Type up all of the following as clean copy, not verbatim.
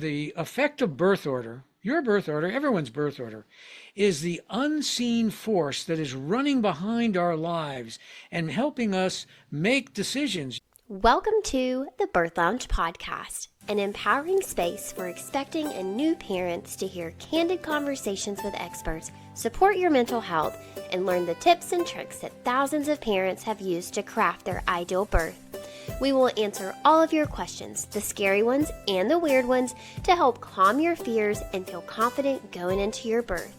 the effect of birth order, your birth order, everyone's birth order, is the unseen force that is running behind our lives and helping us make decisions. Welcome to the Birth Lounge podcast, an empowering space for expecting and new parents to hear candid conversations with experts, support your mental health, and learn the tips and tricks that thousands of parents have used to craft their ideal birth. We will answer all of your questions, the scary ones and the weird ones, to help calm your fears and feel confident going into your birth.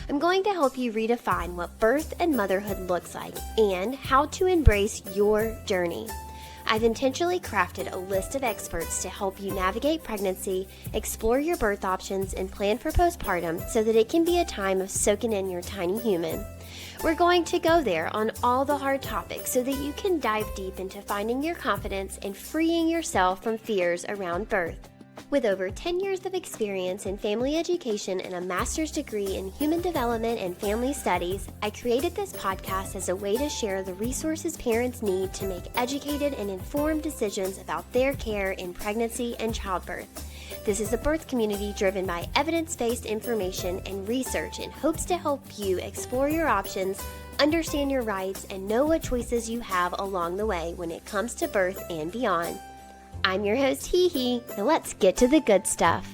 I'm going to help you redefine what birth and motherhood looks like and how to embrace your journey. I've intentionally crafted a list of experts to help you navigate pregnancy, explore your birth options, and plan for postpartum so that it can be a time of soaking in your tiny human. We're going to go there on all the hard topics so that you can dive deep into finding your confidence and freeing yourself from fears around birth. With over 10 years of experience in family education and a master's degree in human development and family studies, I created this podcast as a way to share the resources parents need to make educated and informed decisions about their care in pregnancy and childbirth. This is a birth community driven by evidence-based information and research in hopes to help you explore your options, understand your rights, and know what choices you have along the way when it comes to birth and beyond. I'm your host, HeHe, and let's get to the good stuff.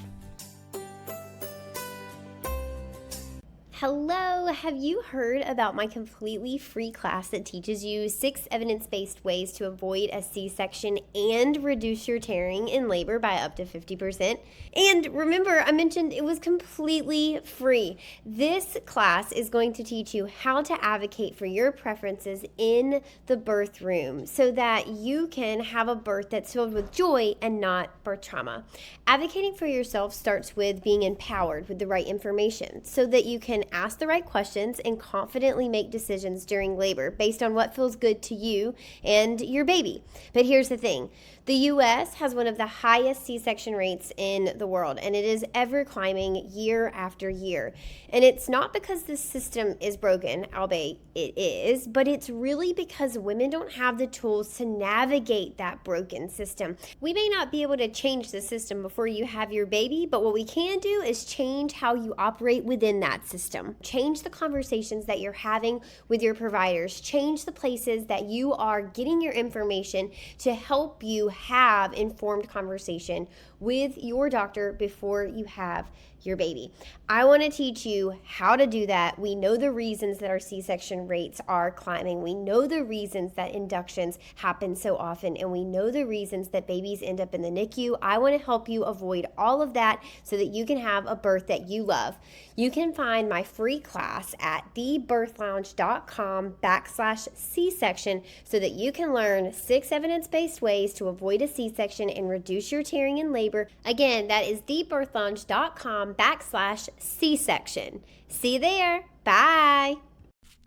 Hello, have you heard about my completely free class that teaches you 6 evidence-based ways to avoid a C-section and reduce your tearing in labor by up to 50%? And remember, I mentioned it was completely free. This class is going to teach you how to advocate for your preferences in the birth room so that you can have a birth that's filled with joy and not birth trauma. Advocating for yourself starts with being empowered with the right information so that you can ask the right questions and confidently make decisions during labor based on what feels good to you and your baby. But here's the thing. The U.S. has one of the highest C-section rates in the world, and it is ever climbing year after year. And it's not because the system is broken, albeit it is, but it's really because women don't have the tools to navigate that broken system. We may not be able to change the system before you have your baby, but what we can do is change how you operate within that system. Change the conversations that you're having with your providers. Change the places that you are getting your information to help you have informed conversation with your doctor before you have your baby. I want to teach you how to do that. We know the reasons that our C-section rates are climbing. We know the reasons that inductions happen so often, and we know the reasons that babies end up in the NICU. I want to help you avoid all of that so that you can have a birth that you love. You can find my free class at thebirthlounge.com/C-section so that you can learn 6 evidence-based ways to avoid a C-section and reduce your tearing in labor. Again, that is thebirthlounge.com/C-section. See you there. Bye.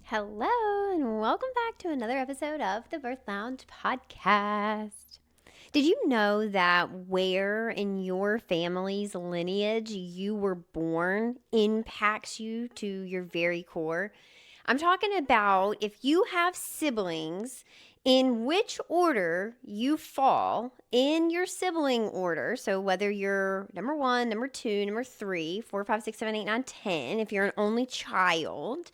Hello, and welcome back to another episode of the Birth Lounge podcast. Did you know that where in your family's lineage you were born impacts you to your very core? I'm talking about if you have siblings, in which order you fall in your sibling order. So whether you're number 1, number 2, number 3, 4, 5, 6, 7, 8, 9, 10, if you're an only child,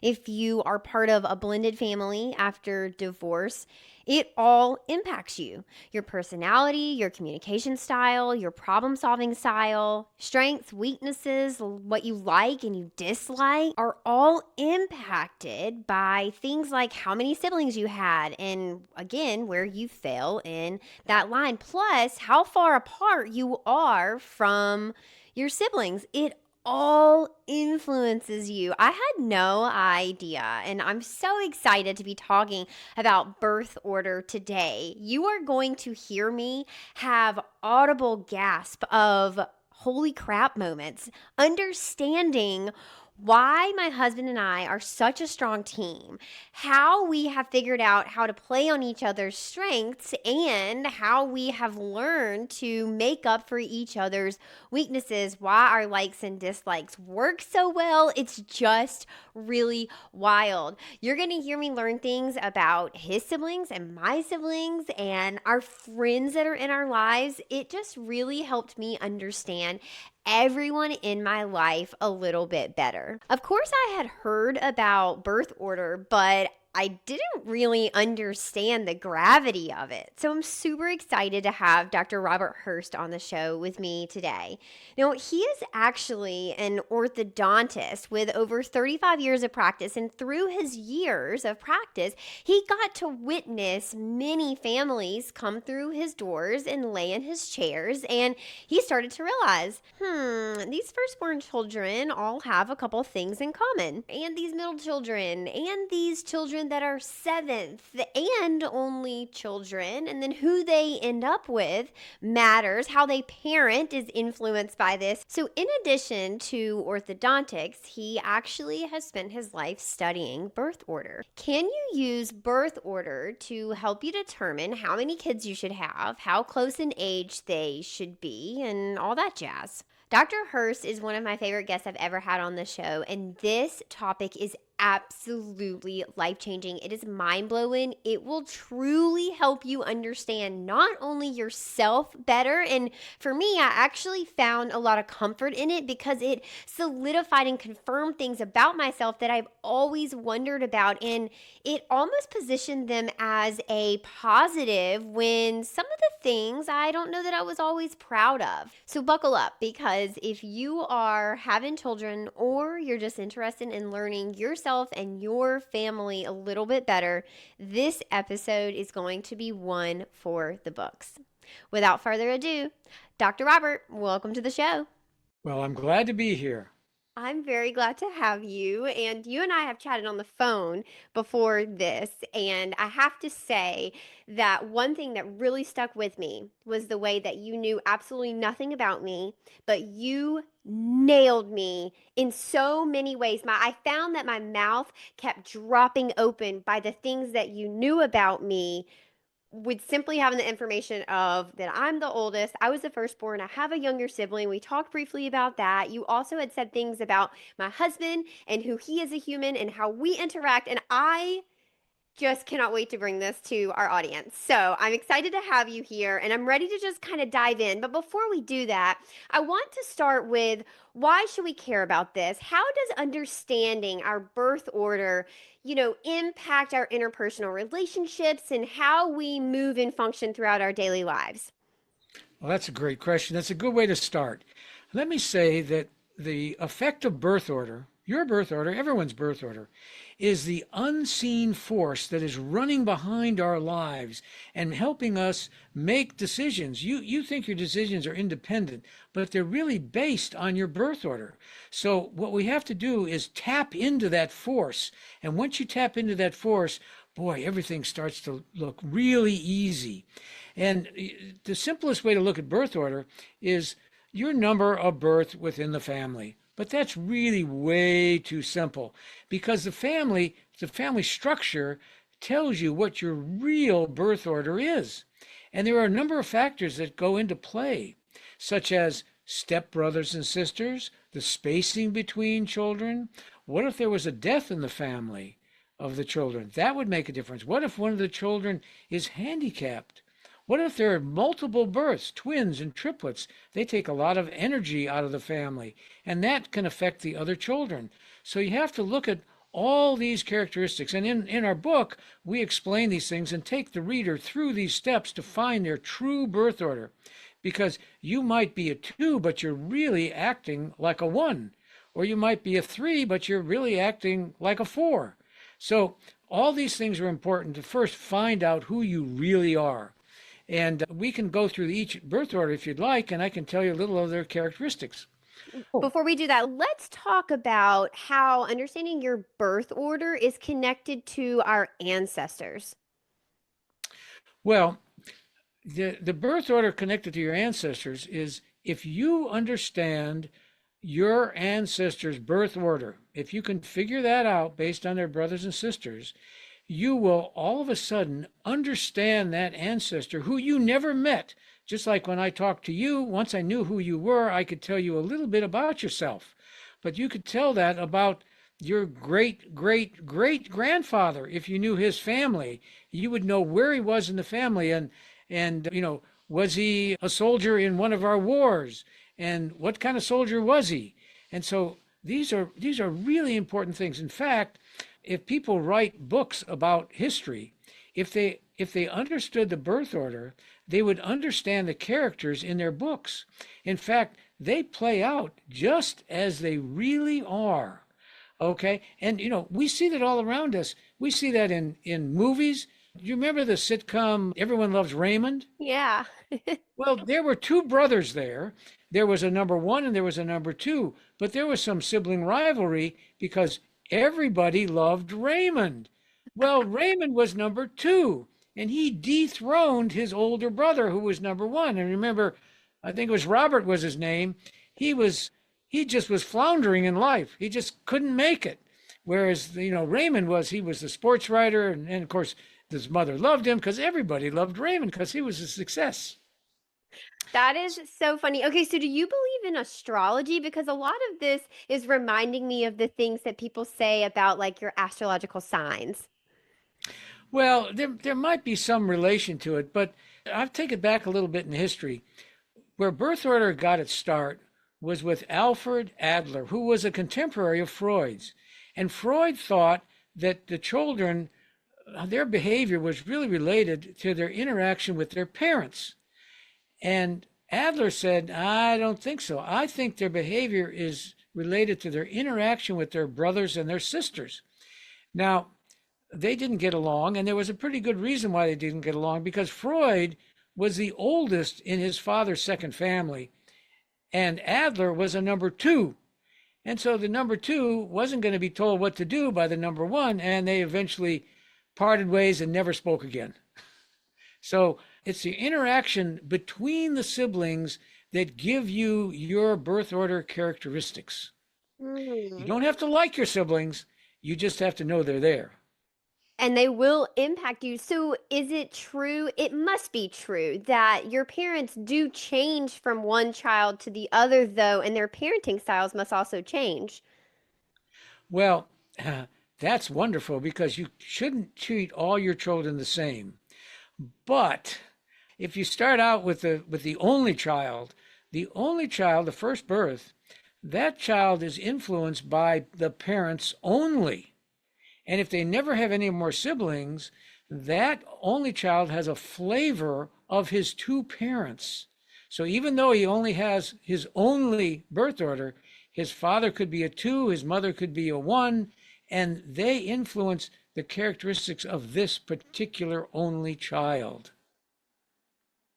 if you are part of a blended family after divorce, it all impacts you. Your personality, your communication style, your problem-solving style, strengths, weaknesses, what you like and you dislike are all impacted by things like how many siblings you had and, again, where you fell in that line. Plus, how far apart you are from your siblings. It all influences you. I had no idea, and I'm so excited to be talking about birth order today. You are going to hear me have audible gasp of holy crap moments, understanding why my husband and I are such a strong team, how we have figured out how to play on each other's strengths, and how we have learned to make up for each other's weaknesses, why our likes and dislikes work so well. It's just really wild. You're going to hear me learn things about his siblings and my siblings and our friends that are in our lives. It just really helped me understand everyone in my life a little bit better. Of course, I had heard about birth order, but I didn't really understand the gravity of it. So I'm super excited to have Dr. Robert Hurst on the show with me today. Now, he is actually an orthodontist with over 35 years of practice, and through his years of practice, he got to witness many families come through his doors and lay in his chairs, and he started to realize, these firstborn children all have a couple things in common, and these middle children, and these children that are seventh and only children, and then who they end up with matters. How they parent is influenced by this. So, in addition to orthodontics, he actually has spent his life studying birth order. Can you use birth order to help you determine how many kids you should have, how close in age they should be, and all that jazz? Dr. Hurst is one of my favorite guests I've ever had on the show, and this topic is absolutely life-changing. It is mind-blowing. It will truly help you understand not only yourself better, and for me, I actually found a lot of comfort in it because it solidified and confirmed things about myself that I've always wondered about, and it almost positioned them as a positive when some of the things I don't know that I was always proud of. So buckle up, because if you are having children or you're just interested in learning yourself and your family a little bit better, this episode is going to be one for the books. Without further ado, Dr. Robert, welcome to the show. Well, I'm glad to be here. I'm very glad to have you. And you and I have chatted on the phone before this. And I have to say that one thing that really stuck with me was the way that you knew absolutely nothing about me, but you nailed me in so many ways. I found that my mouth kept dropping open by the things that you knew about me with simply having the information of that I'm the oldest, I was the firstborn, I have a younger sibling. We talked briefly about that. You also had said things about my husband and who he is a human and how we interact. And I just cannot wait to bring this to our audience. So I'm excited to have you here and I'm ready to just kind of dive in. But before we do that, I want to start with, why should we care about this? How does understanding our birth order, impact our interpersonal relationships and how we move and function throughout our daily lives? Well, that's a great question. That's a good way to start. Let me say that the effect of birth order, your birth order, everyone's birth order, is the unseen force that is running behind our lives and helping us make decisions. You think your decisions are independent, but they're really based on your birth order. So what we have to do is tap into that force. And once you tap into that force, boy, everything starts to look really easy. And the simplest way to look at birth order is your number of birth within the family. But that's really way too simple, because the family structure tells you what your real birth order is. And there are a number of factors that go into play, such as stepbrothers and sisters, the spacing between children. What if there was a death in the family of the children? That would make a difference. What if one of the children is handicapped? What if there are multiple births, twins and triplets? They take a lot of energy out of the family, and that can affect the other children. So you have to look at all these characteristics. And in our book, we explain these things and take the reader through these steps to find their true birth order. Because you might be a 2, but you're really acting like a 1. Or you might be a 3, but you're really acting like a 4. So all these things are important to first find out who you really are. And we can go through each birth order if you'd like, and I can tell you a little of their characteristics. Before we do that, let's talk about how understanding your birth order is connected to our ancestors. Well, the birth order connected to your ancestors is if you understand your ancestors' birth order, if you can figure that out based on their brothers and sisters, you will all of a sudden understand that ancestor who you never met. Just like when I talked to you, once I knew who you were, I could tell you a little bit about yourself. But you could tell that about your great great great grandfather. If you knew his family, you would know where he was in the family, and was he a soldier in one of our wars, and what kind of soldier was he? And so these are really important things. In fact, if people write books about history, if they understood the birth order, they would understand the characters in their books. In fact, they play out just as they really are. Okay? And we see that all around us. We see that in movies. Do you remember the sitcom Everyone Loves Raymond? Yeah. Well, there were two brothers there. There was a number one and there was a number two, but there was some sibling rivalry because everybody loved Raymond. Well, Raymond was number two, and he dethroned his older brother, who was number one. And remember, I think it was Robert was his name. He just was floundering in life. He just couldn't make it. Whereas, Raymond he was the sports writer, and of course, his mother loved him because everybody loved Raymond because he was a success. That is so funny. Okay, so do you believe in astrology? Because a lot of this is reminding me of the things that people say about like your astrological signs. Well, there might be some relation to it, but I'll take it back a little bit in history. Where birth order got its start was with Alfred Adler, who was a contemporary of Freud's. And Freud thought that the children, their behavior was really related to their interaction with their parents. And Adler said, I don't think so. I think their behavior is related to their interaction with their brothers and their sisters. Now, they didn't get along, and there was a pretty good reason why they didn't get along, because Freud was the oldest in his father's second family, and Adler was a number two. And so the number two wasn't going to be told what to do by the number one, and they eventually parted ways and never spoke again. So it's the interaction between the siblings that give you your birth order characteristics. You Mm. don't have to like your siblings, you just have to know they're there. And they will impact you. So, is it true? It must be true that your parents do change from one child to the other, though, and their parenting styles must also change. Well, that's wonderful because you shouldn't treat all your children the same. But if you start out with the only child, the first birth, that child is influenced by the parents only. And if they never have any more siblings, that only child has a flavor of his two parents. So even though he only has his only birth order, his father could be a two, his mother could be a one, and they influence the characteristics of this particular only child.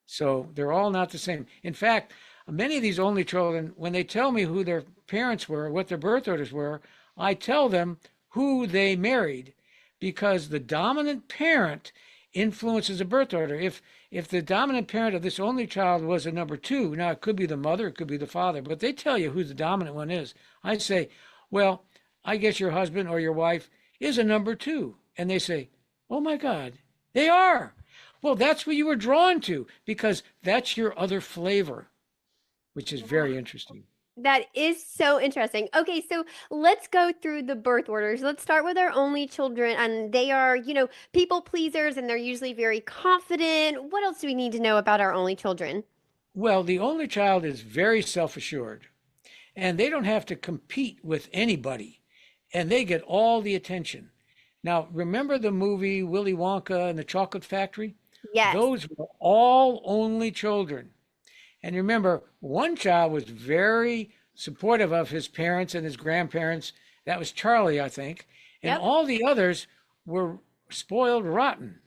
So they're all not the same. In fact, many of these only children, when they tell me who their parents were, what their birth orders were, I tell them who they married, because the dominant parent influences a birth order. If the dominant parent of this only child was a number two, now it could be the mother, it could be the father, but they tell you who the dominant one is. I say, well, I guess your husband or your wife is a number two. And they say, oh my God, they are. Well, that's what you were drawn to because that's your other flavor, which is very interesting. That is so interesting. Okay, so let's go through the birth orders. Let's start with our only children, and they are, people pleasers, and they're usually very confident. What else do we need to know about our only children? Well, the only child is very self-assured, and they don't have to compete with anybody, and they get all the attention. Now, remember the movie Willy Wonka and the Chocolate Factory? Yes. Those were all only children. And remember, one child was very supportive of his parents and his grandparents. That was Charlie, I think. And Yep. all the others were spoiled rotten.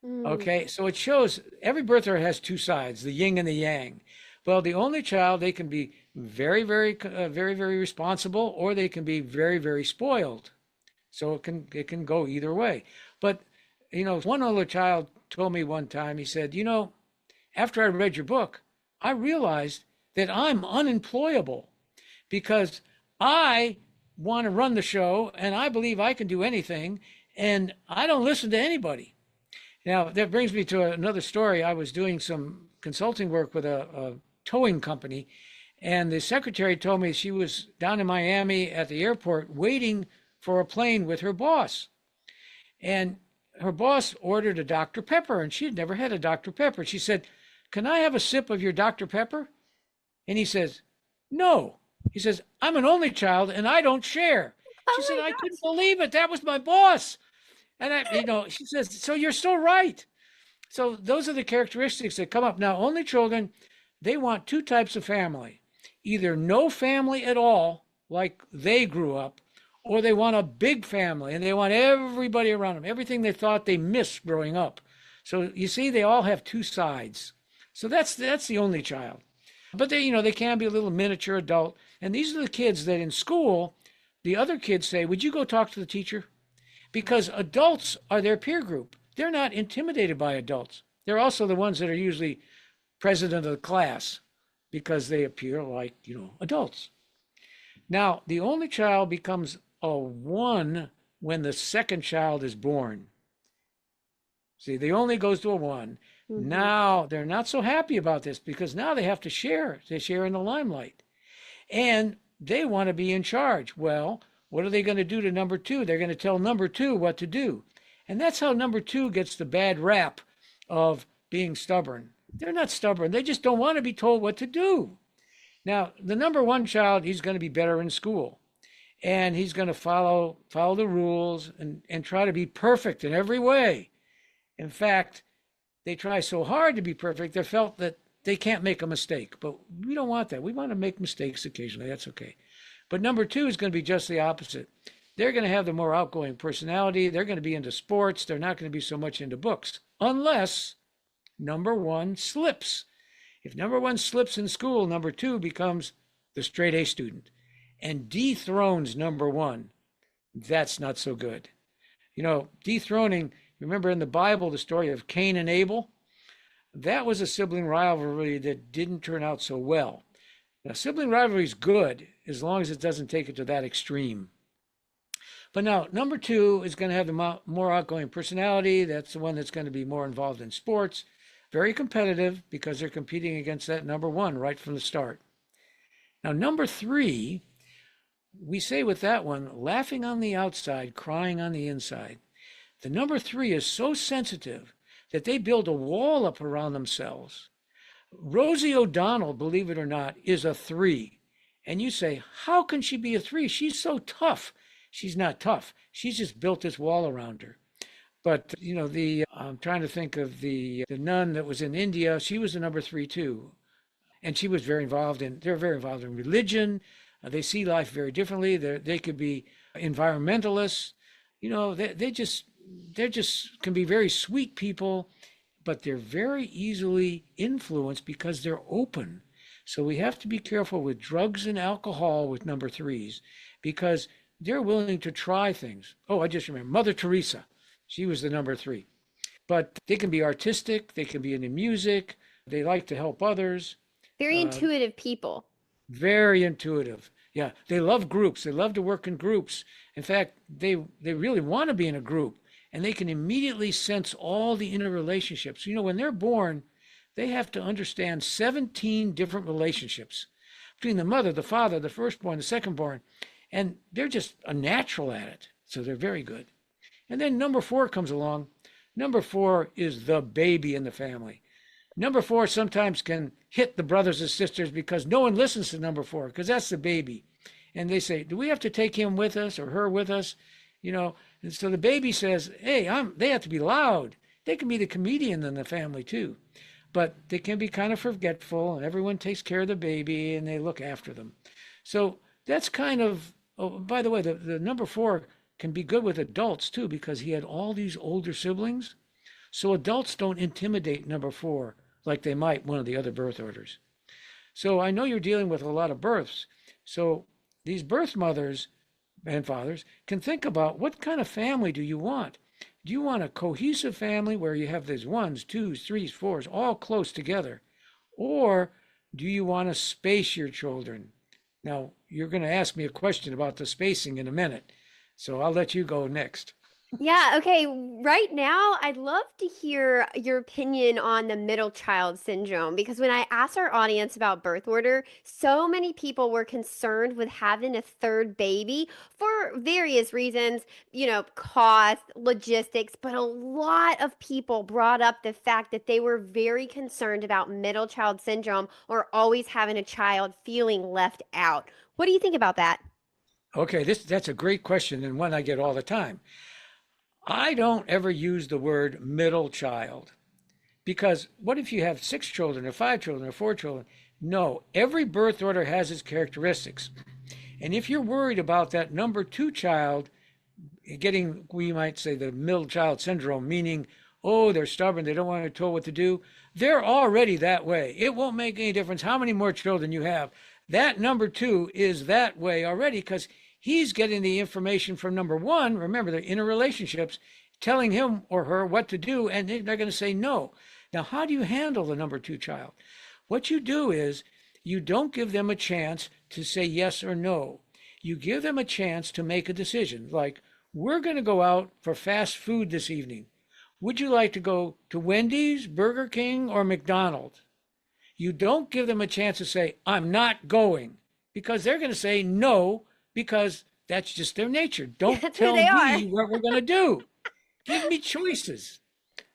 Mm. Okay, so it shows every birth order has two sides, the yin and the yang. Well, the only child, they can be very, very responsible, or they can be very, very spoiled. So it can go either way. But one older child told me one time, he said, after I read your book, I realized that I'm unemployable because I want to run the show and I believe I can do anything and I don't listen to anybody. Now, that brings me to another story. I was doing some consulting work with a towing company, and the secretary told me she was down in Miami at the airport waiting for a plane with her boss. And her boss ordered a Dr. Pepper, and she had never had a Dr. Pepper. She said, "Can I have a sip of your Dr. Pepper?" And he says, "No." He says, "I'm an only child and I don't share." She Oh said, my "I couldn't gosh. believe it. That was my boss." And she says, "So you're still right." So those are the characteristics that come up. Now, only children, they want two types of family: either no family at all, like they grew up, or they want a big family and they want everybody around them, everything they thought they missed growing up. So you see, they all have two sides. So that's the only child. But they can be a little miniature adult. And these are the kids that in school, the other kids say, "Would you go talk to the teacher?" Because adults are their peer group. They're not intimidated by adults. They're also the ones that are usually president of the class because they appear like, adults. Now, the only child becomes a one when the second child is born. See, the only goes to a one. Mm-hmm. Now, they're not so happy about this because now they have to share. They share in the limelight. And they want to be in charge. Well, what are they going to do to number two? They're going to tell number two what to do. And that's how number two gets the bad rap of being stubborn. They're not stubborn. They just don't want to be told what to do. Now, the number one child, he's going to be better in school. And he's going to follow the rules and try to be perfect in every way. In fact, they try so hard to be perfect, they felt that they can't make a mistake. But we don't want that. We want to make mistakes occasionally. That's okay. But number two is going to be just the opposite. They're going to have the more outgoing personality. They're going to be into sports. They're not going to be so much into books, unless number one slips. If number one slips in school, number two becomes the straight A student and dethrones number one. That's not so good. Dethroning, remember in the Bible, the story of Cain and Abel? That was a sibling rivalry that didn't turn out so well. Now, sibling rivalry is good as long as it doesn't take it to that extreme. But now, number two is going to have the more outgoing personality. That's the one that's going to be more involved in sports. Very competitive because they're competing against that number one right from the start. Now, number three, we say with that one, laughing on the outside, crying on the inside. The number three is so sensitive that they build a wall up around themselves. Rosie O'Donnell, believe it or not, is a three. And you say, how can she be a three? She's so tough. She's not tough. She's just built this wall around her. But, I'm trying to think of the nun that was in India. She was a number three too. And she was they're very involved in religion. They see life very differently. They could be environmentalists. They just can be very sweet people, but they're very easily influenced because they're open. So we have to be careful with drugs and alcohol with number threes because they're willing to try things. Oh, I just remember Mother Teresa. She was the number three. But they can be artistic. They can be into music. They like to help others. Very intuitive people. Very intuitive. Yeah, they love groups. They love to work in groups. In fact, they really want to be in a group, and they can immediately sense all the interrelationships. When they're born, they have to understand 17 different relationships between the mother, the father, the firstborn, the secondborn, and they're just a natural at it. So they're very good. And then number four comes along. Number four is the baby in the family. Number four sometimes can hit the brothers and sisters because no one listens to number four because that's the baby. And they say, do we have to take him with us or her with us? And so the baby says, hey, they have to be loud. They can be the comedian in the family too. But they can be kind of forgetful and everyone takes care of the baby and they look after them. So that's kind of, oh, by the way, the number four can be good with adults too because he had all these older siblings. So adults don't intimidate number four like they might one of the other birth orders. So I know you're dealing with a lot of births. So these birth mothers and fathers can think about what kind of family do you want? Do you want a cohesive family where you have these ones, twos, threes, fours, all close together? Or do you want to space your children? Now, you're going to ask me a question about the spacing in a minute, so I'll let you go next. Yeah, okay. Right now, I'd love to hear your opinion on the middle child syndrome because when I asked our audience about birth order, so many people were concerned with having a third baby for various reasons, cost, logistics, but a lot of people brought up the fact that they were very concerned about middle child syndrome or always having a child feeling left out. What do you think about that? Okay, that's a great question and one I get all the time. I don't ever use the word middle child because what if you have six children or five children or four children? No, every birth order has its characteristics. And if you're worried about that number two child getting, we might say, the middle child syndrome, meaning, oh, they're stubborn, they don't want to be told what to do, they're already that way. It won't make any difference how many more children you have. That number two is that way already because he's getting the information from number one. Remember, they're in relationships, telling him or her what to do, and they're going to say no. Now, how do you handle the number two child? What you do is you don't give them a chance to say yes or no. You give them a chance to make a decision, like, we're going to go out for fast food this evening. Would you like to go to Wendy's, Burger King, or McDonald's? You don't give them a chance to say, I'm not going, because they're going to say no, because that's just their nature. Don't That's who tell they are. me what we're going to do. Give me choices.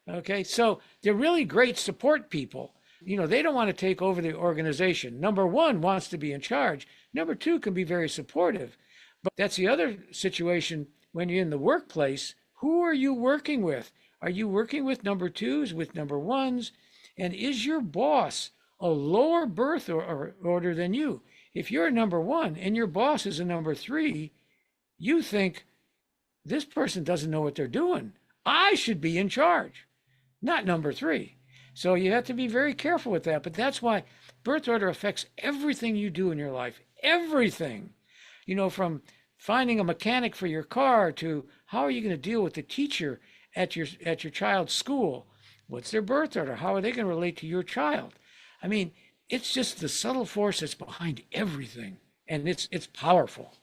Okay, so they're really great support people. They don't want to take over the organization. Number one wants to be in charge. Number two can be very supportive. But that's the other situation when you're in the workplace. Who are you working with? Are you working with number twos, with number ones? And is your boss a lower birth order than you? If you're a number one and your boss is a number three, you think this person doesn't know what they're doing. I should be in charge, not number three. So you have to be very careful with that. But that's why birth order affects everything you do in your life. Everything. From finding a mechanic for your car to how are you going to deal with the teacher at your child's school? What's their birth order? How are they going to relate to your child? I mean, it's just the subtle force that's behind everything, and it's powerful.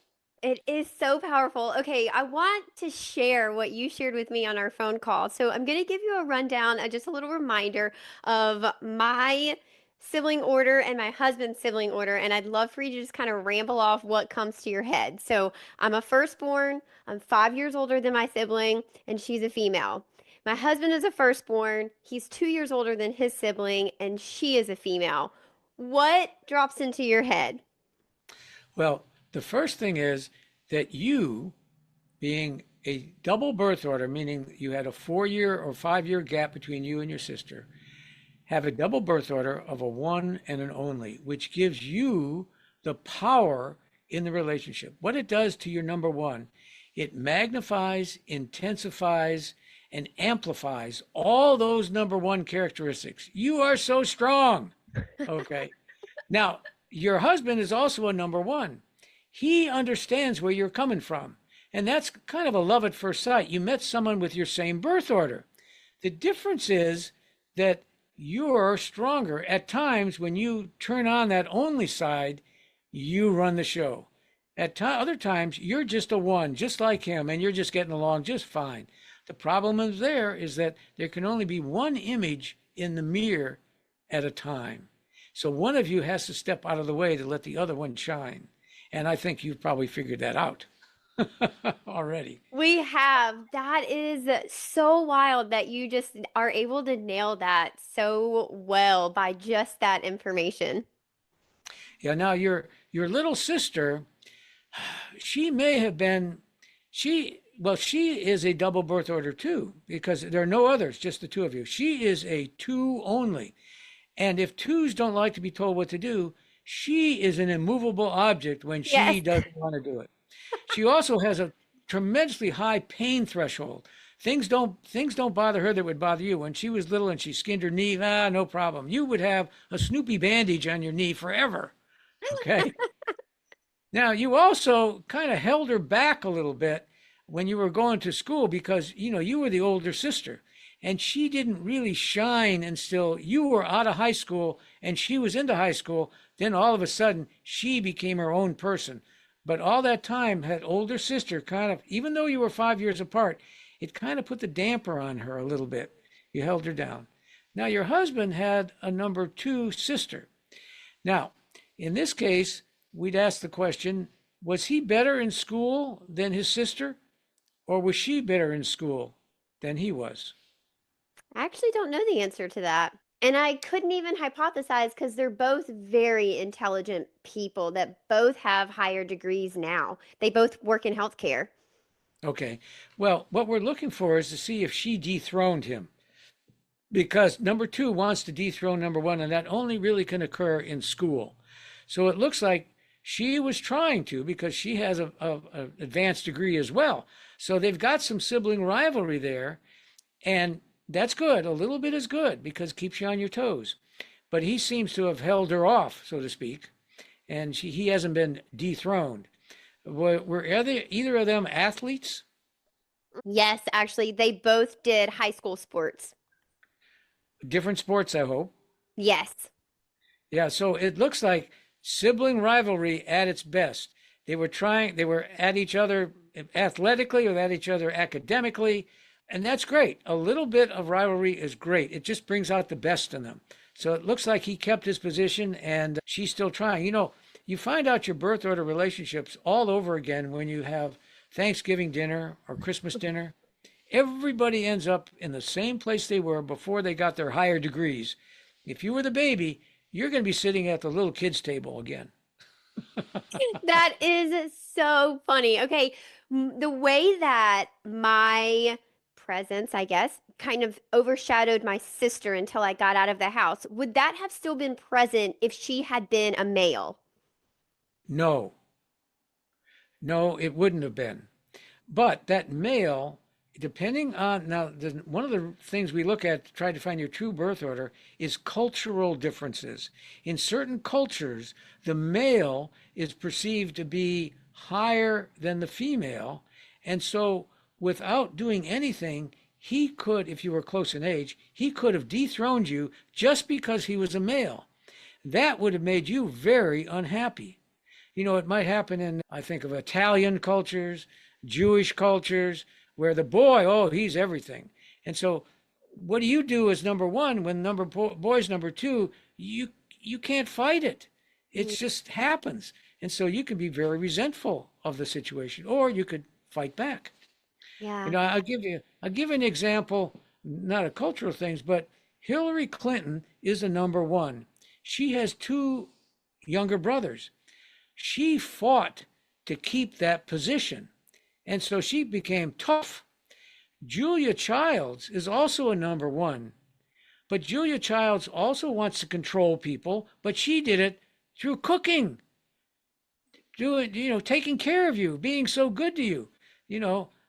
It is so powerful. Okay, I want to share what you shared with me on our phone call. So I'm going to give you a rundown, just a little reminder of my sibling order and my husband's sibling order. And I'd love for you to just kind of ramble off what comes to your head. So I'm a firstborn. I'm 5 years older than my sibling, and she's a female. My husband is a firstborn. He's 2 years older than his sibling, and she is a female. What drops into your head? Well, the first thing is that you, being a double birth order, meaning you had a 4 year or 5 year gap between you and your sister, have a double birth order of a one and an only, which gives you the power in the relationship. What it does to your number one, it magnifies, intensifies, and amplifies all those number one characteristics. You are so strong. Okay. Now, your husband is also a number one. He understands where you're coming from. And that's kind of a love at first sight. You met someone with your same birth order. The difference is that you're stronger. At times, when you turn on that only side, you run the show. At other times, you're just a one, just like him, and you're just getting along just fine. The problem is that there can only be one image in the mirror at a time. So one of you has to step out of the way to let the other one shine. And I think you've probably figured that out already. We have. That is so wild that you just are able to nail that so well by just that information. Yeah, now your little sister, she may have been she is a double birth order too, because there are no others, just the two of you. She is a two only. And if twos don't like to be told what to do, she is an immovable object when she Yes. doesn't want to do it. She also has a tremendously high pain threshold. Things don't bother her that would bother you. When she was little and she skinned her knee, no problem. You would have a Snoopy bandage on your knee forever. Okay. Now you also kind of held her back a little bit when you were going to school because you were the older sister. And she didn't really shine until you were out of high school and she was into high school. Then all of a sudden, she became her own person. But all that time, that older sister kind of, even though you were 5 years apart, it kind of put the damper on her a little bit. You held her down. Now, your husband had a number two sister. Now, in this case, we'd ask the question, was he better in school than his sister, or was she better in school than he was? I actually don't know the answer to that. And I couldn't even hypothesize because they're both very intelligent people that both have higher degrees now. They both work in healthcare. Okay. Well, what we're looking for is to see if she dethroned him, because number two wants to dethrone number one, and that only really can occur in school. So it looks like she was trying to, because she has a advanced degree as well. So they've got some sibling rivalry there, and that's good. A little bit is good because it keeps you on your toes. But he seems to have held her off, so to speak, and he hasn't been dethroned. Were either of them athletes? Yes, actually, they both did high school sports. Different sports, I hope. Yes. Yeah, so it looks like sibling rivalry at its best. They were at each other athletically or at each other academically, and that's great. A little bit of rivalry is great. It just brings out the best in them. So it looks like he kept his position and she's still trying. You find out your birth order relationships all over again when you have Thanksgiving dinner or Christmas dinner. Everybody ends up in the same place they were before they got their higher degrees. If you were the baby, you're going to be sitting at the little kids' table again. That is so funny. Okay, the way that my presence, I guess, kind of overshadowed my sister until I got out of the house, would that have still been present if she had been a male? No, no, it wouldn't have been. But that male, depending on now, one of the things we look at to try to find your true birth order is cultural differences. In certain cultures, the male is perceived to be higher than the female. And so, without doing anything, he could, if you were close in age, he could have dethroned you just because he was a male. That would have made you very unhappy. It might happen in, I think of Italian cultures, Jewish cultures, where the boy, oh, he's everything. And so what do you do as number one when boy's number two? You can't fight it. It just happens. And so you can be very resentful of the situation, or you could fight back. Yeah. I'll give you an example, not of cultural things, but Hillary Clinton is the number one. She has two younger brothers. She fought to keep that position. And so she became tough. Julia Childs is also a number one. But Julia Childs also wants to control people, but she did it through cooking, taking care of you, being so good to you.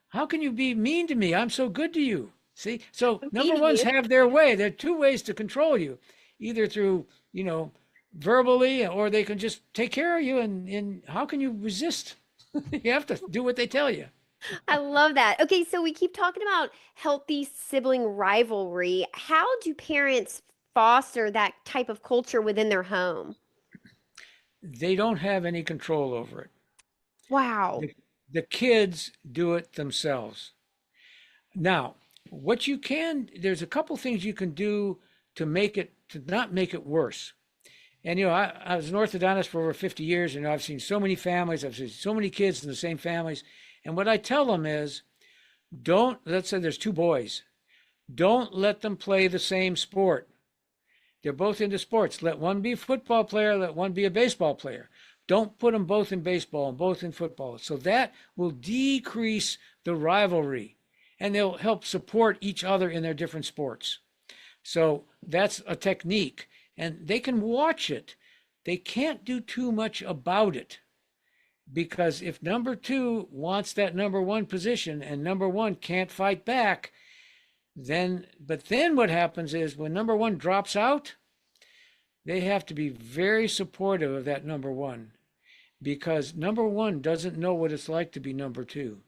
How can you be mean to me? I'm so good to you. See? So I'm number feeding ones you. have their way. There are two ways to control you, either through, verbally, or they can just take care of you. And how can you resist? You have to do what they tell you. I love that. Okay, so we keep talking about healthy sibling rivalry. How do parents foster that type of culture within their home? They don't have any control over it. Wow. The kids do it themselves. Now, there's a couple things you can do to not make it worse. And I was an orthodontist for over 50 years, and I've seen so many families, I've seen so many kids in the same families. And what I tell them is, let's say there's two boys, don't let them play the same sport. They're both into sports. Let one be a football player, let one be a baseball player. Don't put them both in baseball and both in football. So that will decrease the rivalry, and they'll help support each other in their different sports. So that's a technique, and they can watch it. They can't do too much about it, because if number two wants that number one position and number one can't fight back, then what happens is when number one drops out, they have to be very supportive of that number one, because number one doesn't know what it's like to be number two.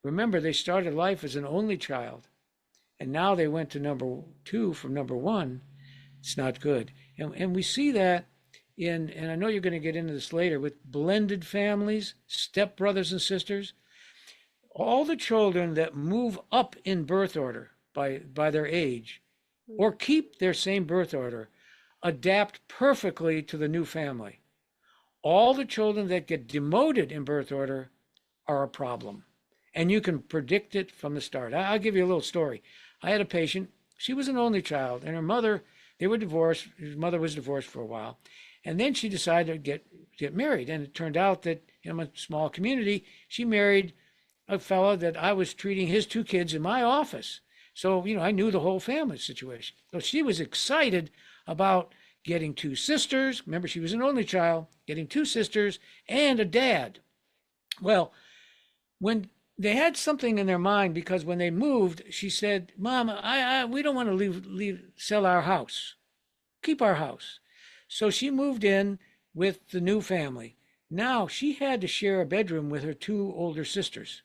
Remember, they started life as an only child, and now they went to number two from number one, it's not good. And we see that and I know you're going to get into this later, with blended families, step brothers and sisters. All the children that move up in birth order by their age or keep their same birth order adapt perfectly to the new family. All the children that get demoted in birth order are a problem. And you can predict it from the start. I'll give you a little story. I had a patient, she was an only child, and her mother, they were divorced. His mother was divorced for a while. And then she decided to get married. And it turned out that in a small community, she married a fellow that I was treating his two kids in my office. So, I knew the whole family situation. So she was excited about getting two sisters. Remember, she was an only child, getting two sisters and a dad. Well, when they had something in their mind, because when they moved, she said, Mom, we don't want to sell our house. Keep our house. So she moved in with the new family. Now she had to share a bedroom with her two older sisters.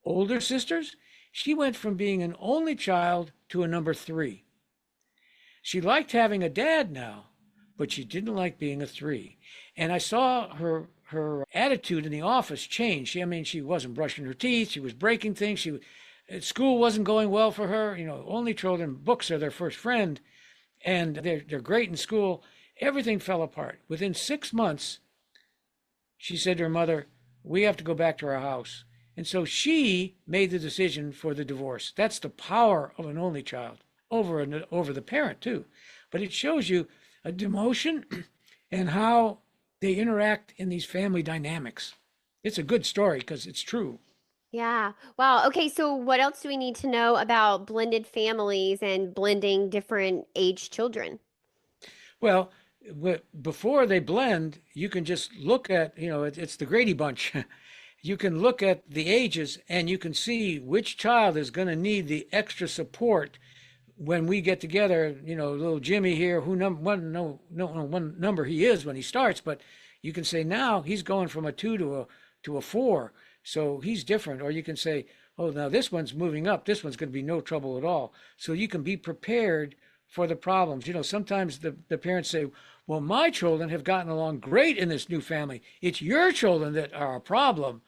Older sisters? She went from being an only child to a number three. She liked having a dad now, but she didn't like being a three. And I saw her attitude in the office change. She wasn't brushing her teeth. She was breaking things. School wasn't going well for her. Only children, books are their first friend, and they're great in school. Everything fell apart. Within 6 months, she said to her mother, we have to go back to our house. And so she made the decision for the divorce. That's the power of an only child over the parent too. But it shows you a demotion and how they interact in these family dynamics. It's a good story because it's true. Yeah. Wow. Okay. So, what else do we need to know about blended families and blending different age children? Well, before they blend, you can just look at, it's the Grady Bunch. You can look at the ages and you can see which child is going to need the extra support when we get together. Little Jimmy here, who one number he is when he starts, but you can say now he's going from a two to a four, so he's different. Or you can say, oh, now this one's moving up. This one's going to be no trouble at all. So you can be prepared for the problems. Sometimes the parents say, well, my children have gotten along great in this new family. It's your children that are a problem.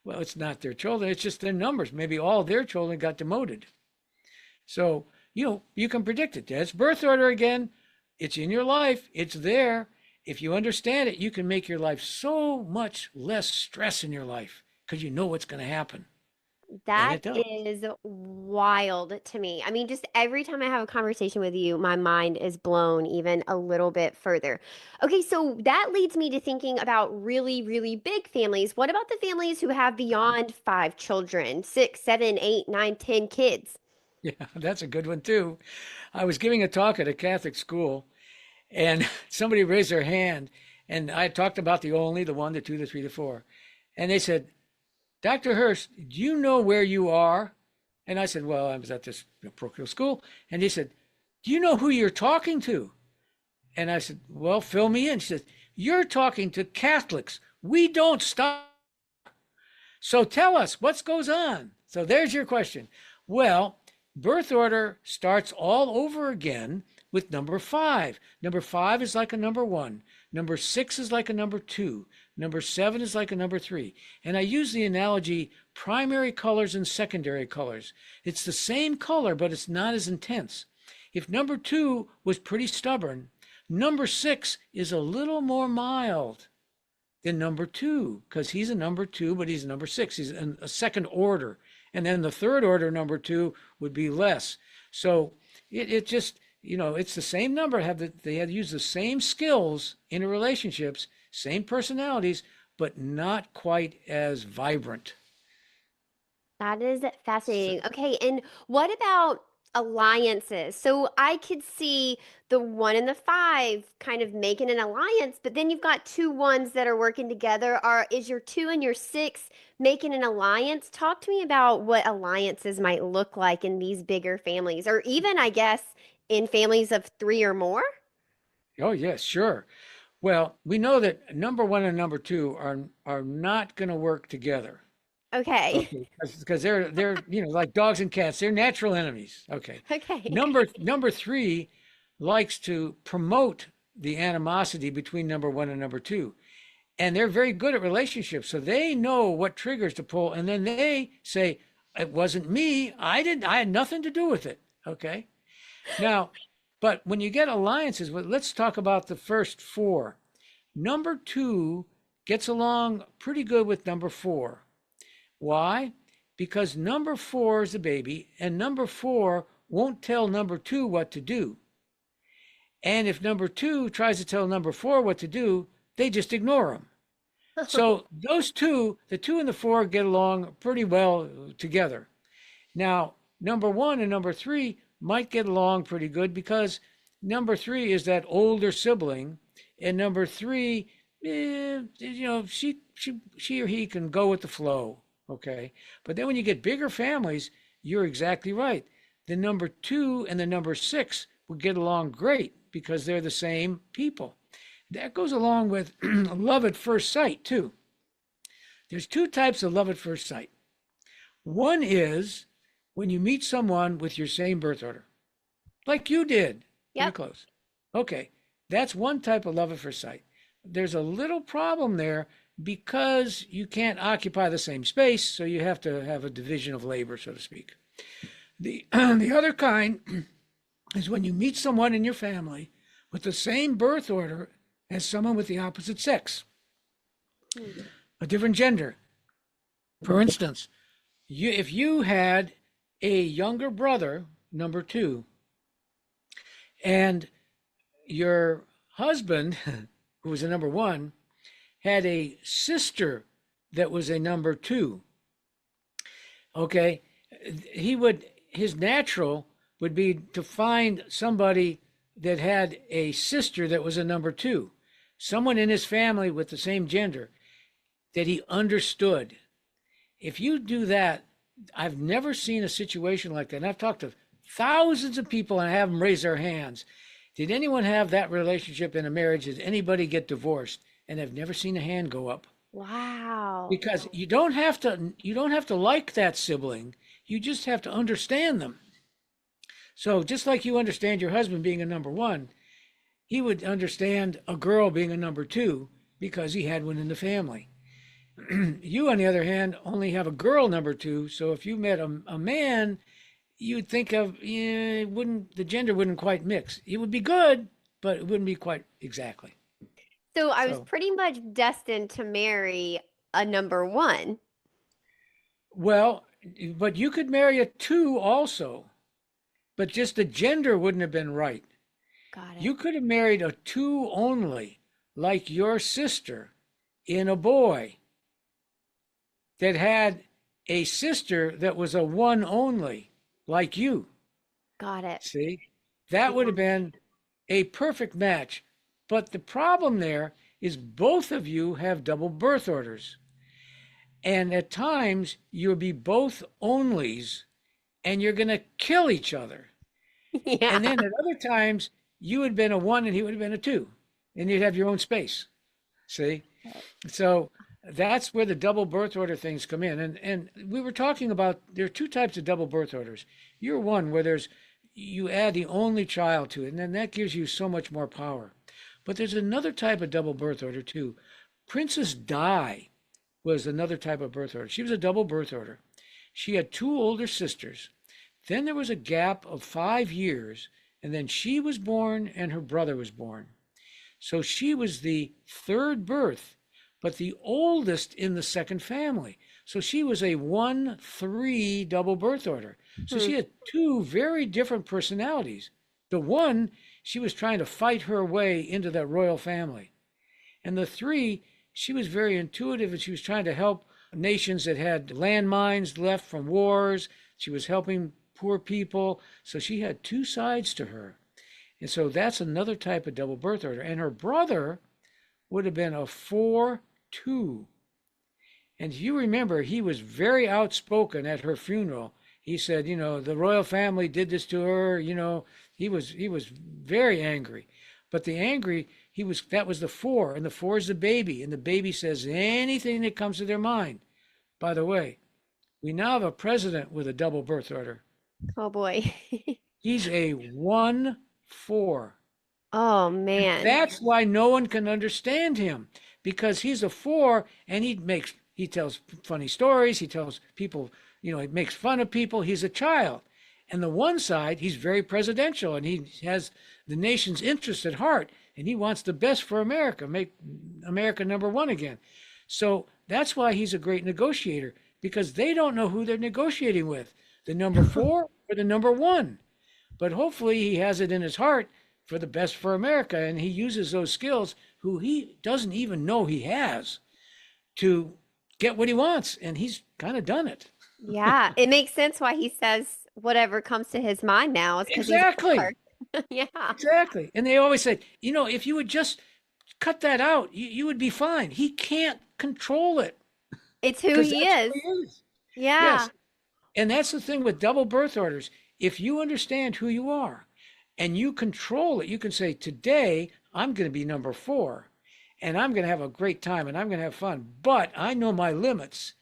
Well, it's not their children. It's just their numbers. Maybe all their children got demoted. So, you can predict it. That's birth order again. It's in your life. It's there. If you understand it, you can make your life so much less stress in your life because you know what's going to happen. And That it does. is wild to me. I mean, just every time I have a conversation with you, my mind is blown even a little bit further. Okay, so that leads me to thinking about really, really big families. What about the families who have beyond five children, six, seven, eight, nine, 10 kids? Yeah, that's a good one too. I was giving a talk at a Catholic school and somebody raised their hand and I talked about the only, the one, the two, the three, the four. And they said, Dr. Hurst, do you know where you are? And I said, well, I was at this parochial school. And he said, do you know who you're talking to? And I said, well, fill me in. She said, you're talking to Catholics. We don't stop. So tell us what goes on. So there's your question. Well, birth order starts all over again with number five. Number five is like a number one. Number six is like a number two. Number seven is like a number three. And I use the analogy primary colors and secondary colors. It's the same color, but it's not as intense. If number two was pretty stubborn, number six is a little more mild than number two because he's a number two, but he's a number six. He's a second order. And then the third order number two would be less. So it just, it's the same number. They have used the same skills in relationships, same personalities, but not quite as vibrant. That is So, fascinating. Okay, and what about alliances? So I could see the one and the five kind of making an alliance, but then you've got two ones that are working together. Is your two and your six making an alliance? Talk to me about what alliances might look like in these bigger families, or even, I guess, in families of three or more. oh, yes, sure. Well, we know that number one and number two are not going to work together. Okay. Okay, because they're like dogs and cats, they're natural enemies. Okay. Okay. Number three likes to promote the animosity between number one and number two. And they're very good at relationships. So they know what triggers to pull, and then they say, it wasn't me. I had nothing to do with it. Okay. Now, but when you get alliances, well, let's talk about the first four. Number two gets along pretty good with number four. Why? Because number four is the baby, and number four won't tell number two what to do. And if number two tries to tell number four what to do, they just ignore him. So those two, the two and the four, get along pretty well together. Now, number one and number three might get along pretty good because number three is that older sibling, and number three, she or he can go with the flow. Okay. But then when you get bigger families, you're exactly right. The number two and the number six will get along great because they're the same people. That goes along with love at first sight, too. There's two types of love at first sight. One is when you meet someone with your same birth order, like you did, pretty Yep. close. Okay, that's one type of love at first sight. There's a little problem there because you can't occupy the same space, so you have to have a division of labor, so to speak. The other kind is when you meet someone in your family with the same birth order as someone with the opposite sex, a different gender. For instance, if you had a younger brother, number two, and your husband, who was a number one, had a sister that was a number two, okay, his natural would be to find somebody that had a sister that was a number two, someone in his family with the same gender that he understood. If you do that, I've never seen a situation like that. And I've talked to thousands of people and I have them raise their hands. Did anyone have that relationship in a marriage? Did anybody get divorced? And I've never seen a hand go up. Wow. Because you don't have to like that sibling. You just have to understand them. So just like you understand your husband being a number one, he would understand a girl being a number two because he had one in the family. You, on the other hand, only have a girl number two. So if you met a man, you'd think of, the gender wouldn't quite mix. It would be good, but it wouldn't be quite exactly. So I was So, pretty much destined to marry a number one. well, but you could marry a two also, but just the gender wouldn't have been right. Got it. You could have married a two only, like your sister, in a boy that had a sister that was a one only, like you. Got it. See, that would have been a perfect match. But the problem there is both of you have double birth orders. And at times you'll be both onlys and you're going to kill each other. Yeah. And then at other times you would have been a one and he would have been a two. And you'd have your own space. See? So that's where the double birth order things come in. And we were talking about there are two types of double birth orders. You're one where you add the only child to it, and then that gives you so much more power. But there's another type of double birth order too. Princess Di was another type of birth order. She was a double birth order. She had two older sisters. Then there was a gap of 5 years, and then she was born and her brother was born. So she was the third birth, but the oldest in the second family. So she was a 1-3 double birth order. So she had two very different personalities. The one, she was trying to fight her way into that royal family. And the three, she was very intuitive and she was trying to help nations that had landmines left from wars. She was helping poor people. So she had two sides to her. And so that's another type of double birth order. And her brother would have been a 4-2. And you remember, he was very outspoken at her funeral. He said, the royal family did this to her. He was very angry. But that was the 4, and the 4 is the baby, and the baby says anything that comes to their mind. By the way, We now have a president with a double birth order. Oh boy. He's a 1-4. Oh And man. that's why no one can understand him because he's a 4 and he tells funny stories, he tells people, he makes fun of people, he's a child. And the one side, he's very presidential and he has the nation's interest at heart and he wants the best for America, make America number one again. So that's why he's a great negotiator because they don't know who they're negotiating with, the number 4 or the number 1. But hopefully he has it in his heart for the best for America, and he uses those skills who he doesn't even know he has to get what he wants, and he's kind of done it. Yeah, it makes sense why he says whatever comes to his mind now is because he's Exactly, bored. Yeah. exactly. And they always say, if you would just cut that out, you would be fine. He can't control it It's who because he that's who is. he is. Yeah. Yes, and that's the thing with double birth orders. If you understand who you are and you control it, you can say, today I'm going to be number 4 and I'm going to have a great time and I'm going to have fun, but I know my limits.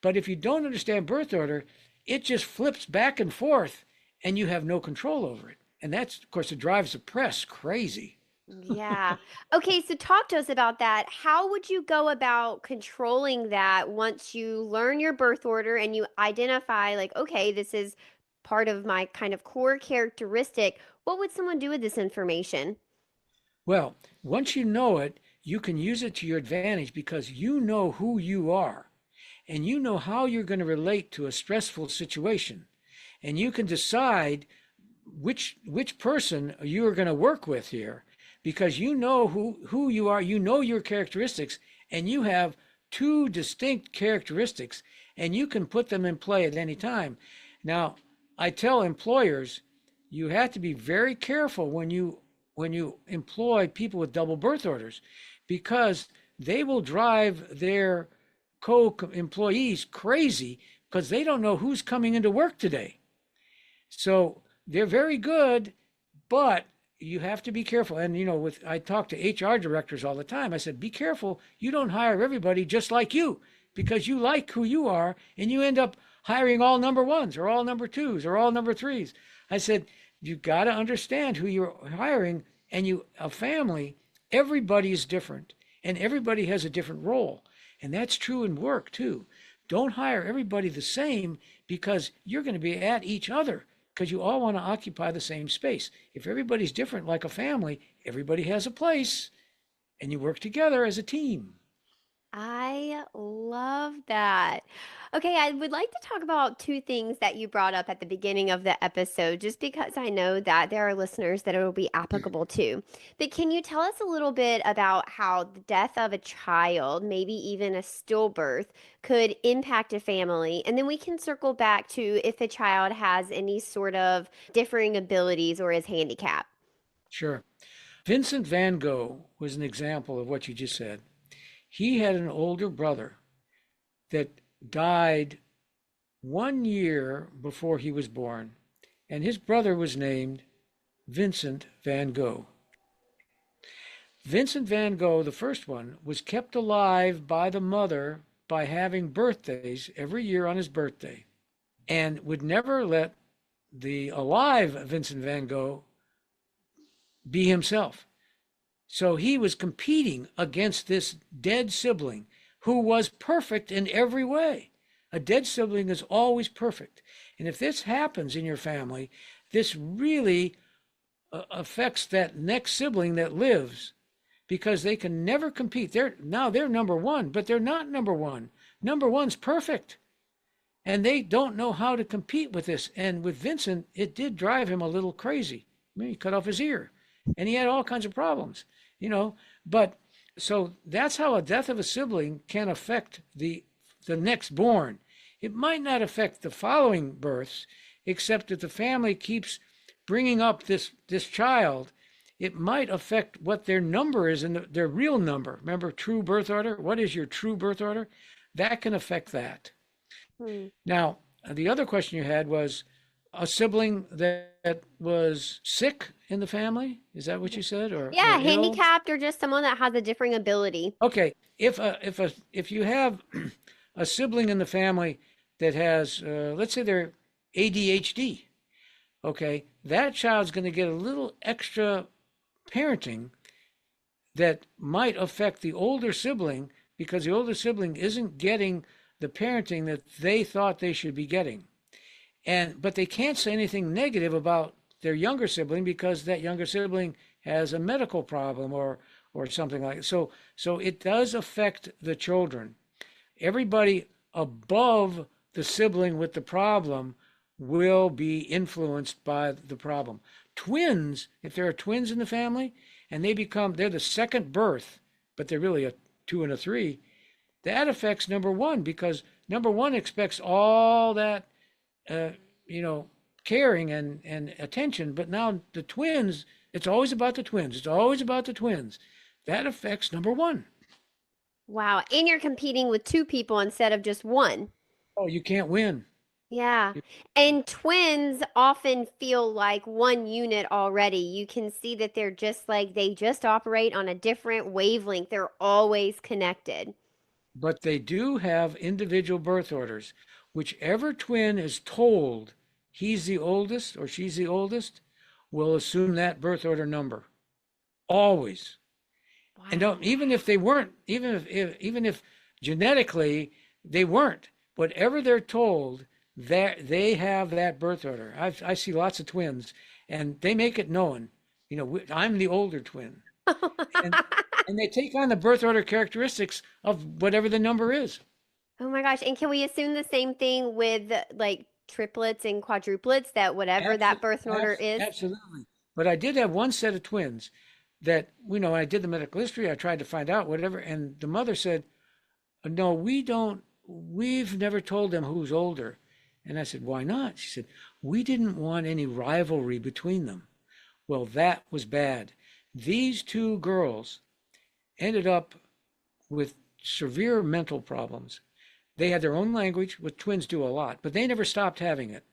But if you don't understand birth order, it just flips back and forth and you have no control over it. And that's, of course, it drives the press crazy. Yeah. Okay, so talk to us about that. How would you go about controlling that once you learn your birth order and you identify, like, okay, this is part of my kind of core characteristic? What would someone do with this information? Well, once you know it, you can use it to your advantage because you know who you are and you know how you're going to relate to a stressful situation. And you can decide which person you are going to work with here because you know who you are, you know your characteristics, and you have two distinct characteristics, and you can put them in play at any time. Now, I tell employers you have to be very careful when you employ people with double birth orders because they will drive their co-employees crazy because they don't know who's coming into work today. So they're very good, but you have to be careful. And I talk to HR directors all the time. I said, be careful. You don't hire everybody just like you because you like who you are and you end up hiring all number 1s or all number 2s or all number 3s. I said, you got to understand who you're hiring and a family, everybody is different and everybody has a different role. And that's true in work too. Don't hire everybody the same because you're going to be at each other because you all want to occupy the same space. If everybody's different like a family, everybody has a place and you work together as a team. I love that. Okay, I would like to talk about two things that you brought up at the beginning of the episode, just because I know that there are listeners that it will be applicable to. But can you tell us a little bit about how the death of a child, maybe even a stillbirth, could impact a family? And then we can circle back to if a child has any sort of differing abilities or is handicapped. Sure. Vincent van Gogh was an example of what you just said. He had an older brother that died 1 year before he was born, and his brother was named Vincent van Gogh. Vincent van Gogh, the first one, was kept alive by the mother by having birthdays every year on his birthday and would never let the alive Vincent van Gogh be himself. So he was competing against this dead sibling who was perfect in every way. A dead sibling is always perfect. And if this happens in your family, this really affects that next sibling that lives because they can never compete. They're number 1, but they're not number 1. Number 1's perfect. And they don't know how to compete with this. And with Vincent, it did drive him a little crazy. I mean, he cut off his ear and he had all kinds of problems. But so that's how a death of a sibling can affect the next born. It might not affect the following births, except that the family keeps bringing up this child. It might affect what their number is and their real number. Remember, true birth order? What is your true birth order? That can affect that. Hmm. Now, the other question you had was a sibling that was sick in the family. Is that what you said, or Yeah, ill? handicapped or just someone that has a differing ability. Okay, if you have a sibling in the family that has, let's say they're ADHD, okay, that child's going to get a little extra parenting that might affect the older sibling because the older sibling isn't getting the parenting that they thought they should be getting. But they can't say anything negative about their younger sibling because that younger sibling has a medical problem or something like that. So it does affect the children. Everybody above the sibling with the problem will be influenced by the problem. Twins, if there are twins in the family and they're the second birth, but they're really a two and a three, that affects number one because number one expects all that, uh, you know, caring and attention. But now the twins, it's always about the twins. It's always about the twins. That affects number one. Wow. And you're competing with two people instead of just one. Oh, you can't win. Yeah. And twins often feel like one unit already. You can see that they're just like they just operate on a different wavelength. They're always connected. But they do have individual birth orders. Whichever twin is told he's the oldest or she's the oldest will assume that birth order number. Always. And Wow. even if they weren't, even if genetically they weren't, whatever they're told, that they have that birth order. I see lots of twins, and they make it known. I'm the older twin, and and they take on the birth order characteristics of whatever the number is. Oh my gosh. And can we assume the same thing with like triplets and quadruplets that whatever that birth order is? Absolutely. But I did have one set of twins that, when I did the medical history, I tried to find out whatever, and the mother said, "No, we don't. We've never told them who's older." And I said, "Why not?" She said, "We didn't want any rivalry between them." Well, that was bad. These two girls ended up with severe mental problems. They had their own language, which twins do a lot, but they never stopped having it.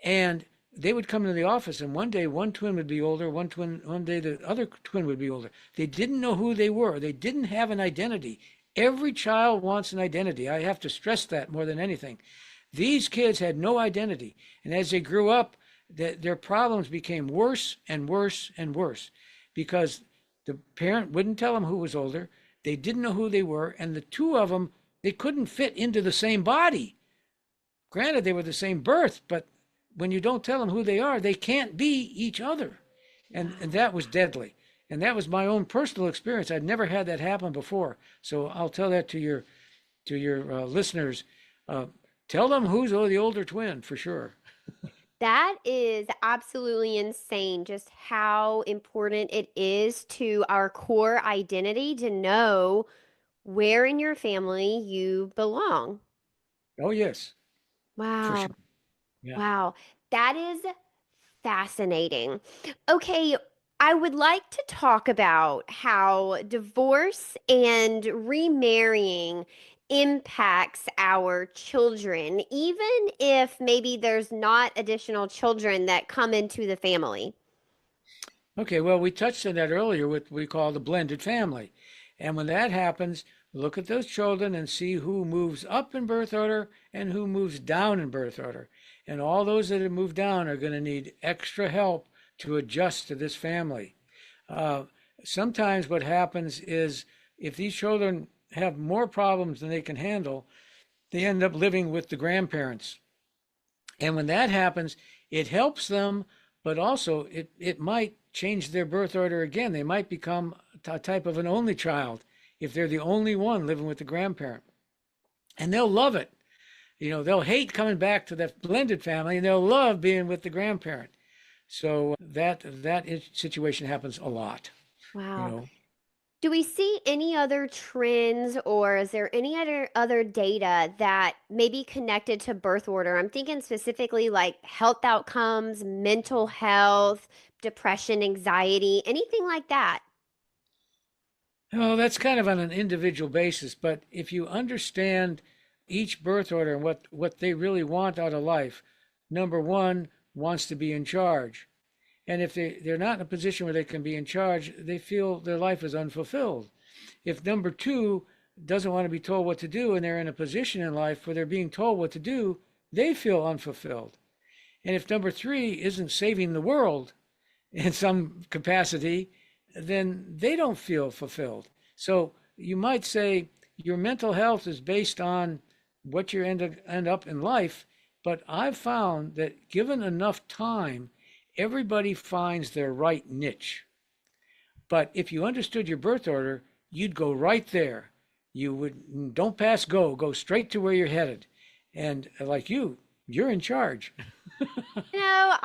And they would come into the office, and one day one twin would be older, one day the other twin would be older. They didn't know who they were. They didn't have an identity. Every child wants an identity. I have to stress that more than anything. These kids had no identity, and as they grew up, their problems became worse and worse and worse because the parent wouldn't tell them who was older. They didn't know who they were, and the two of them, they couldn't fit into the same body. Granted, they were the same birth, but when you don't tell them who they are, they can't be each other. And that was deadly. And that was my own personal experience. I'd never had that happen before. So I'll tell that to your listeners. Tell them who's the older twin for sure. That is absolutely insane, just how important it is to our core identity to know where in your family you belong. Oh, yes, for Wow. sure. Yeah. Wow. That is fascinating. Okay, I would like to talk about how divorce and remarrying impacts our children, even if maybe there's not additional children that come into the family. Okay, well, we touched on that earlier with what we call the blended family. And when that happens, look at those children and see who moves up in birth order and who moves down in birth order. And all those that have moved down are going to need extra help to adjust to this family. Uh, Sometimes what happens is if these children have more problems than they can handle, they end up living with the grandparents. And when that happens, it helps them, but also it might change their birth order again. They might become a type of an only child if they're the only one living with the grandparent. And they'll love it. They'll hate coming back to that blended family and they'll love being with the grandparent. So that situation happens a lot, you Wow. know. Do we see any other trends or is there any other data that may be connected to birth order? I'm thinking specifically like health outcomes, mental health, depression, anxiety, anything like that. Oh, that's kind of on an individual basis, but if you understand each birth order and what they really want out of life, number one wants to be in charge. And if they're not in a position where they can be in charge, they feel their life is unfulfilled. If number two doesn't want to be told what to do and they're in a position in life where they're being told what to do, they feel unfulfilled. And if number three isn't saving the world in some capacity, then they don't feel fulfilled. So you might say your mental health is based on what you end up in life. But I've found that given enough time, everybody finds their right niche. But if you understood your birth order, you'd go right there. You would don't pass go, go straight to where you're headed. And like you're in charge.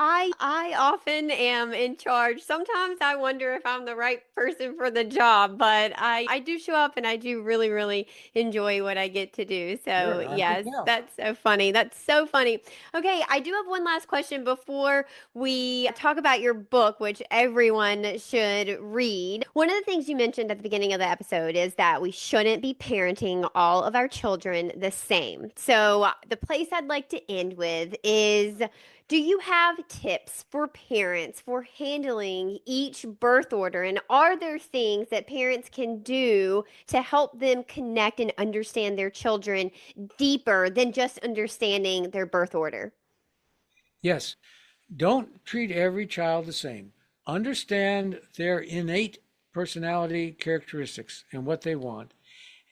I often am in charge. Sometimes I wonder if I'm the right person for the job, but I do show up and I do really, really enjoy what I get to do. So, Sure, I can yes, tell. that's so funny. That's so funny. Okay, I do have one last question before we talk about your book, which everyone should read. One of the things you mentioned at the beginning of the episode is that we shouldn't be parenting all of our children the same. So, the place I'd like to end with is, do you have tips for parents for handling each birth order? And are there things that parents can do to help them connect and understand their children deeper than just understanding their birth order? Yes, don't treat every child the same. Understand their innate personality characteristics and what they want.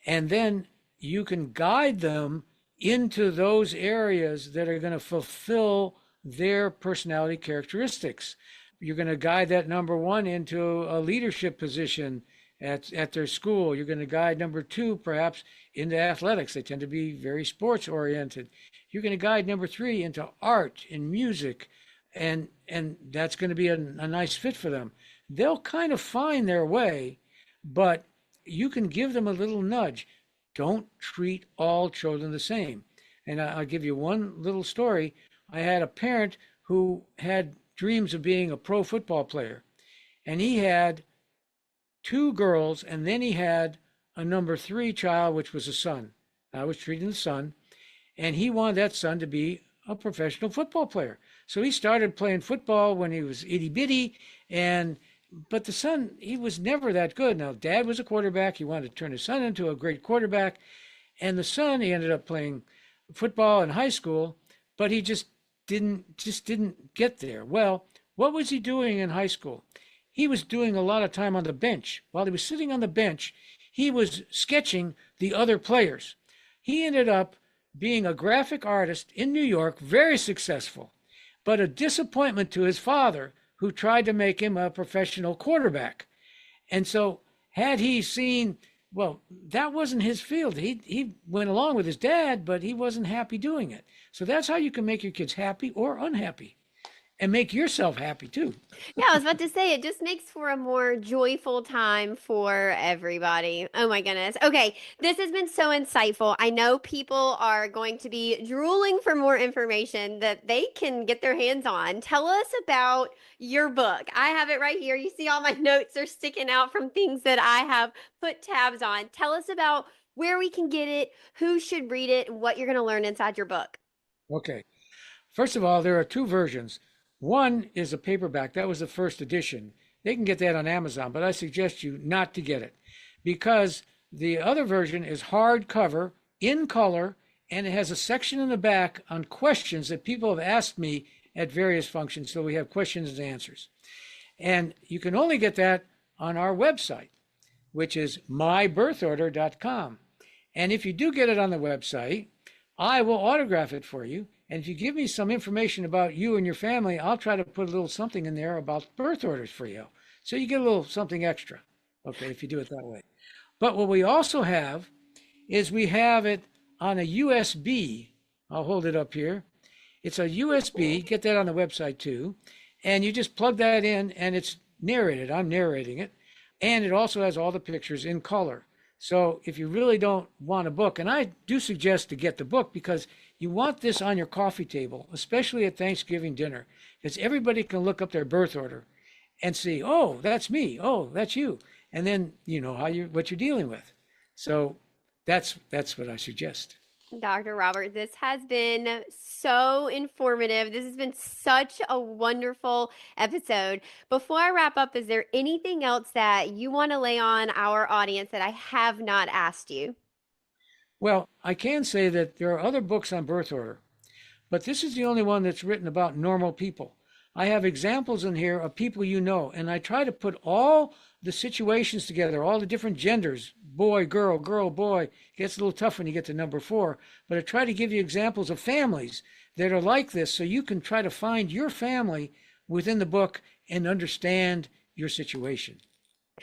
And then you can guide them into those areas that are going to fulfill their personality characteristics. You're going to guide that number one into a leadership position at their school. You're going to guide number two, perhaps, into athletics. They tend to be very sports oriented. You're going to guide number three into art and music, and that's going to be a nice fit for them. They'll kind of find their way, but you can give them a little nudge. Don't treat all children the same. And I'll give you one little story. I had a parent who had dreams of being a pro football player, and he had two girls, and then he had a number three child, which was a son. I was treating the son, and he wanted that son to be a professional football player. So he started playing football when he was itty bitty, and but the son, he was never that good. Now, dad was a quarterback. He wanted to turn his son into a great quarterback. And the son, he ended up playing football in high school, but he just didn't get there. Well, what was he doing in high school? He was doing a lot of time on the bench. While he was sitting on the bench, he was sketching the other players. He ended up being a graphic artist in New York, very successful, but a disappointment to his father, who tried to make him a professional quarterback. And so, had he seen, well, that wasn't his field. He went along with his dad, but he wasn't happy doing it. So that's how you can make your kids happy or unhappy, and make yourself happy too. Yeah, I was about to say it just makes for a more joyful time for everybody. Oh my goodness. Okay, this has been so insightful. I know people are going to be drooling for more information that they can get their hands on. Tell us about your book. I have it right here. You see all my notes are sticking out from things that I have put tabs on. Tell us about where we can get it, who should read it, and what you're going to learn inside your book. Okay. First of all, there are two versions. One is a paperback. That was the first edition. They can get that on Amazon, but I suggest you not to get it because the other version is hardcover in color, and it has a section in the back on questions that people have asked me at various functions. So we have questions and answers. And you can only get that on our website, which is mybirthorder.com. And if you do get it on the website, I will autograph it for you. And if you give me some information about you and your family, I'll try to put a little something in there about birth orders for you. So you get a little something extra, okay, if you do it that way. But what we also have is we have it on a USB. I'll hold it up here. It's a USB. Get that on the website too. And you just plug that in and it's narrated. I'm narrating it. And it also has all the pictures in color. So if you really don't want a book, and I do suggest to get the book because you want this on your coffee table, especially at Thanksgiving dinner, because everybody can look up their birth order and see, oh, that's me. Oh, that's you. And then you know what you're dealing with. So that's what I suggest. Dr. Robert, this has been so informative. This has been such a wonderful episode. Before I wrap up, is there anything else that you want to lay on our audience that I have not asked you? Well, I can say that there are other books on birth order, but this is the only one that's written about normal people. I have examples in here of people you know, and I try to put all the situations together, all the different genders, boy, girl, boy. It gets a little tough when you get to number 4, but I try to give you examples of families that are like this so you can try to find your family within the book and understand your situation.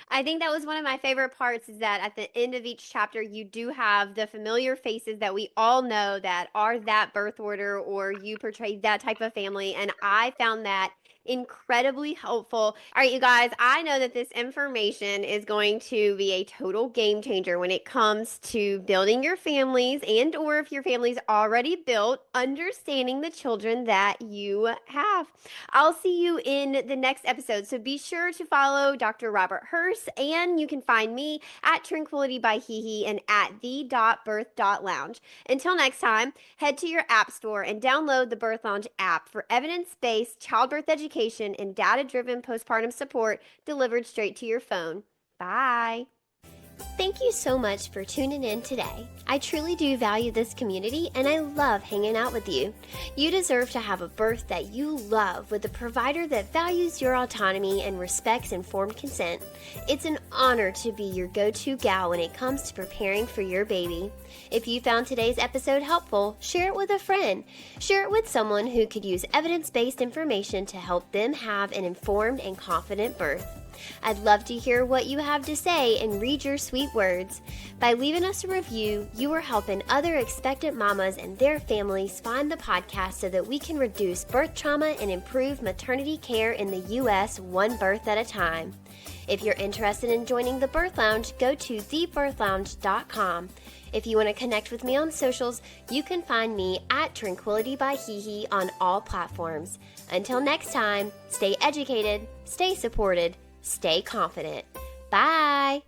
I think that was one of my favorite parts is that at the end of each chapter, you do have the familiar faces that we all know that are that birth order or you portray that type of family. And I found that incredibly helpful. All right, you guys, I know that this information is going to be a total game changer when it comes to building your families and or if your family's already built, understanding the children that you have. I'll see you in the next episode. So be sure to follow Dr. Robert Hurst, and you can find me at Tranquility by HeHe and at the.birth.lounge. Until next time, head to your app store and download the Birth Lounge app for evidence-based childbirth education and data-driven postpartum support delivered straight to your phone. Bye. Thank you so much for tuning in today. I truly do value this community and I love hanging out with you. You deserve to have a birth that you love with a provider that values your autonomy and respects informed consent. It's an honor to be your go-to gal when it comes to preparing for your baby. If you found today's episode helpful, share it with a friend. Share it with someone who could use evidence-based information to help them have an informed and confident birth. I'd love to hear what you have to say and read your sweet words. By leaving us a review, you are helping other expectant mamas and their families find the podcast so that we can reduce birth trauma and improve maternity care in the U.S. one birth at a time. If you're interested in joining the Birth Lounge, go to thebirthlounge.com. If you want to connect with me on socials, you can find me at Tranquility by HeHe on all platforms. Until next time, stay educated, stay supported, stay confident. Bye.